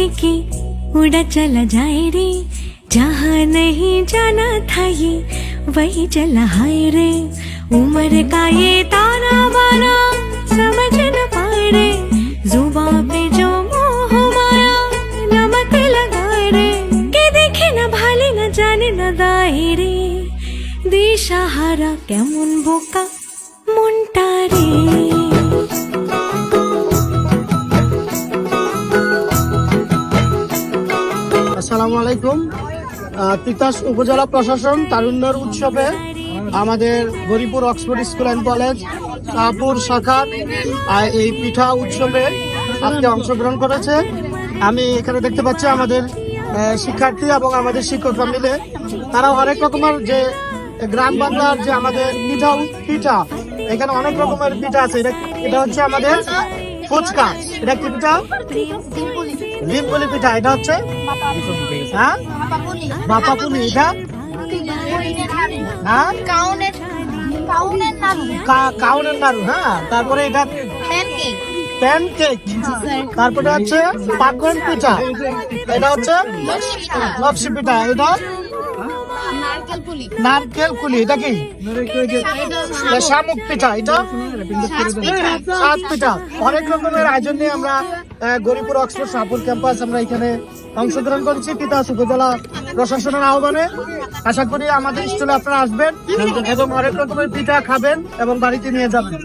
लेके उड़ा चला जाए रे, जहाँ नहीं जाना था ये वही चला हाय रे। उम्र का ये ताना बाना समझ न पाए रे, जुबां पे जो मोह माया नमक लगाए रे। के देखे न भाले न जाने न दाए रे, दिशाहारा केमन बोका মনটা রে। আসসালামু আলাইকুম। তিতাস উপজেলা প্রশাসন তারুণ্যের উৎসবে আমাদের Garipur Oxford school and college Shahpur শাখার এই পিঠা উৎসবে আজকে অংশগ্রহণ করেছে। আমি এখানে দেখতে পাচ্ছি আমাদের শিক্ষার্থী এবং আমাদের শিক্ষকরা মিলে তারা অনেক রকমের যে গ্রাম বাংলার যে আমাদের পিঠা এখানে অনেক রকমের পিঠা আছে। এটা হচ্ছে আমাদের ফুচকা। এটা কি পিঠা? ডিমপুলি পিঠা। এটা হচ্ছে হ্যাঁ বাপাপুলি। এটা হ্যাঁ কাউনের নাড়ু। হ্যাঁ, তারপরে এটা প্যানকেক। তারপরে হচ্ছে পাকন পিঠা। এটা হচ্ছে নকশি পিঠা। এটা নারকেল কুলি। এটা কি? শামুক পিঠা। এটা সাত পিঠা। অনেক রকমের আয়োজন নিয়ে আমরা গরিপুর অক্সফোর্ড শাহপুর ক্যাম্পাস আমরা এখানে অংশগ্রহণ করেছি তিতাস উপজেলা প্রশাসনের আহ্বানে। আশা করি আমাদের স্টলে আপনারা আসবেন এবং অনেক রকমের পিঠা খাবেন এবং বাড়িতে নিয়ে যাবেন।